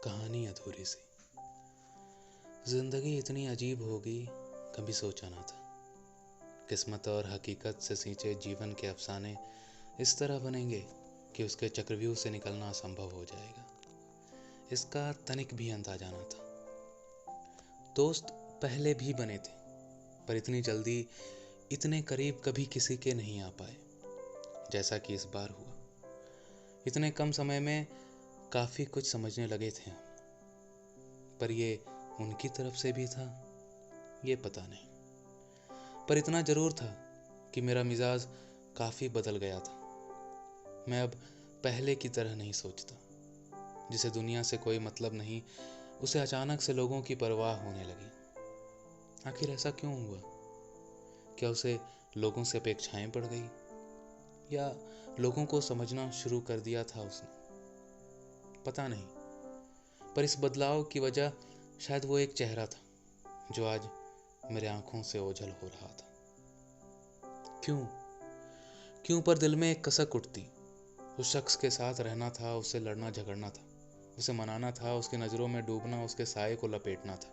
कहानी अधूरी सी। जिंदगी इतनी अजीब होगी, कभी सोचा ना था। किस्मत और हकीकत से सींचे जीवन के अफसाने इस तरह बनेंगे कि उसके चक्रव्यूह से निकलना असंभव हो जाएगा। इसका तनिक भी अंदाजा ना था। दोस्त पहले भी बने थे, पर इतनी जल्दी इतने करीब कभी किसी के नहीं आ पाए जैसा कि इस बार हुआ। इतने कम समय में काफी कुछ समझने लगे थे, पर ये उनकी तरफ से भी था ये पता नहीं। पर इतना जरूर था कि मेरा मिजाज काफी बदल गया था। मैं अब पहले की तरह नहीं सोचता। जिसे दुनिया से कोई मतलब नहीं, उसे अचानक से लोगों की परवाह होने लगी। आखिर ऐसा क्यों हुआ? क्या उसे लोगों से अपेक्षाएं पड़ गई, या लोगों को समझना शुरू कर दिया था उसने? पता नहीं, पर इस बदलाव की वजह शायद वो एक चेहरा था जो आज मेरे आंखों से ओझल हो रहा था। क्यों क्यों पर दिल में एक कसक उठती। उस शख्स के साथ रहना था, उससे लड़ना झगड़ना था, उसे मनाना था, उसकी नजरों में डूबना, उसके साये को लपेटना था।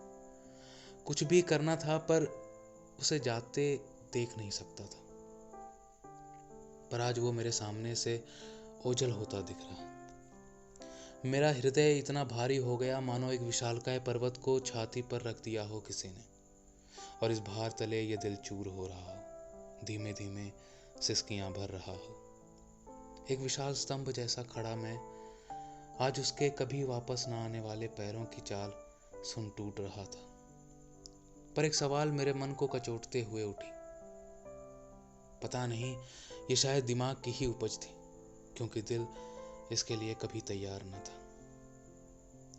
कुछ भी करना था, पर उसे जाते देख नहीं सकता था। पर आज वो मेरे सामने से ओझल होता दिख रहा। मेरा हृदय इतना भारी हो गया मानो एक विशालकाय पर्वत को छाती पर रख दिया हो किसी ने, और इस भार तले ये दिल चूर हो रहा हो, धीमे धीमे सिसकियां भर रहा हो। एक विशाल स्तंभ जैसा खड़ा मैं आज उसके कभी वापस ना आने वाले पैरों की चाल सुन टूट रहा था। पर एक सवाल मेरे मन को कचोटते हुए उठी। पता नहीं, ये शायद दिमाग की ही उपज थी, क्योंकि दिल इसके लिए कभी तैयार न था।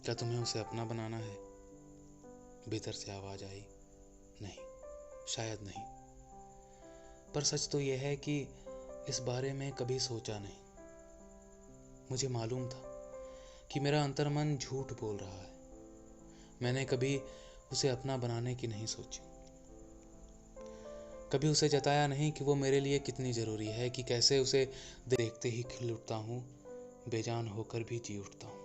क्या तुम्हें उसे अपना बनाना है? भीतर से आवाज आई, नहीं, शायद नहीं। पर सच तो यह है कि इस बारे में कभी सोचा नहीं। मुझे मालूम था कि मेरा अंतर्मन झूठ बोल रहा है। मैंने कभी उसे अपना बनाने की नहीं सोची। कभी उसे जताया नहीं कि वो मेरे लिए कितनी जरूरी है, कि कैसे उसे देखते ही खिल उठता हूँ, बेजान होकर भी जी उठता हूँ।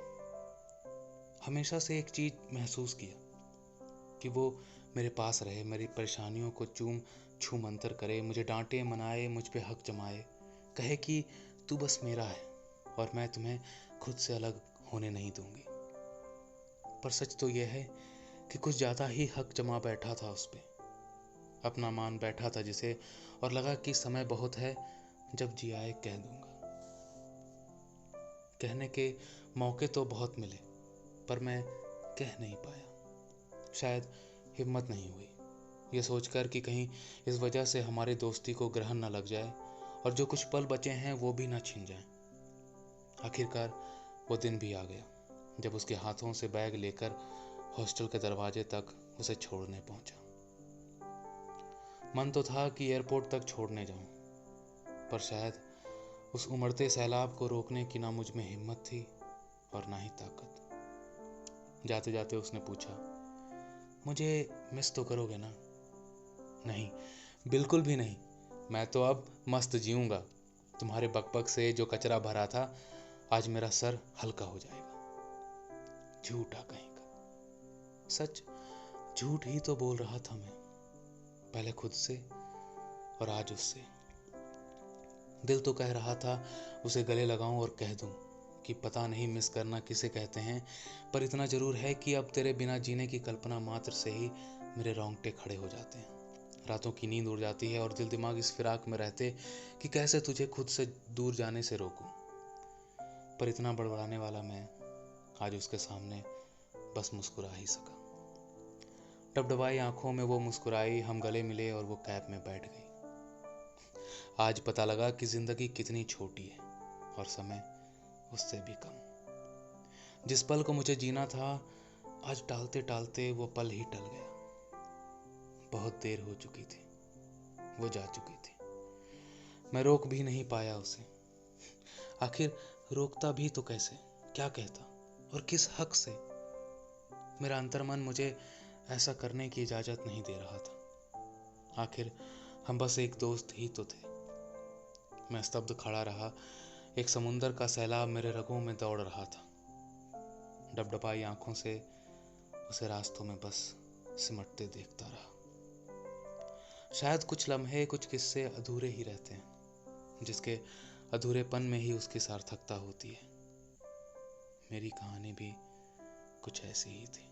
हमेशा से एक चीज महसूस किया कि वो मेरे पास रहे, मेरी परेशानियों को चूम छू मंतर करे, मुझे डांटे, मनाए, मुझ पे हक जमाए, कहे कि तू बस मेरा है और मैं तुम्हें खुद से अलग होने नहीं दूंगी। पर सच तो यह है कि कुछ ज्यादा ही हक जमा बैठा था उस पे, अपना मान बैठा था जिसे, और लगा कि समय बहुत है, जब जी आए कह दूंगा। कहने के मौके तो बहुत मिले, पर मैं कह नहीं पाया। शायद हिम्मत नहीं हुई, ये सोचकर कि कहीं इस वजह से हमारी दोस्ती को ग्रहण न लग जाए और जो कुछ पल बचे हैं वो भी न छिन जाए। आखिरकार वो दिन भी आ गया जब उसके हाथों से बैग लेकर हॉस्टल के दरवाजे तक उसे छोड़ने पहुंचा। मन तो था कि एयरपोर्ट तक छोड़ने जाऊं, पर शायद उस उमड़ते सैलाब को रोकने की ना मुझ में हिम्मत थी और ना ही ताकत। जाते जाते उसने पूछा, मुझे मिस तो करोगे ना? नहीं, बिल्कुल भी नहीं। मैं तो अब मस्त जीऊंगा। तुम्हारे बकबक से जो कचरा भरा था, आज मेरा सर हल्का हो जाएगा। झूठा कहीं का। सच, झूठ ही तो बोल रहा था मैं, पहले खुद से और आज उससे। दिल तो कह रहा था उसे गले लगाऊं और कह दूं कि पता नहीं मिस करना किसे कहते हैं, पर इतना जरूर है कि अब तेरे बिना जीने की कल्पना मात्र से ही मेरे रोंगटे खड़े हो जाते हैं। रातों की नींद उड़ जाती है और दिल दिमाग इस फिराक में रहते कि कैसे तुझे खुद से दूर जाने से रोकूं। पर इतना बड़बड़ाने वाला मैं आज उसके सामने बस मुस्कुरा ही सका। डबडबाई आंखों में वो मुस्कुराई, हम गले मिले और वो कैब में बैठ गई। आज पता लगा कि जिंदगी कितनी छोटी है और समय उससे भी कम। जिस पल को मुझे जीना था, आज टालते टालते वो पल ही टल गया। बहुत देर हो चुकी थी, वो जा चुकी थी। मैं रोक भी नहीं पाया उसे। आखिर रोकता भी तो कैसे, क्या कहता और किस हक से? मेरा अंतर्मन मुझे ऐसा करने की इजाजत नहीं दे रहा था। आखिर हम बस एक दोस्त ही तो थे। मैं स्तब्ध खड़ा रहा। एक समुंदर का सैलाब मेरे रगों में दौड़ रहा था। डबडबाई आंखों से उसे रास्तों में बस सिमटते देखता रहा। शायद कुछ लम्हे, कुछ किस्से अधूरे ही रहते हैं, जिसके अधूरेपन में ही उसकी सार्थकता होती है। मेरी कहानी भी कुछ ऐसी ही थी।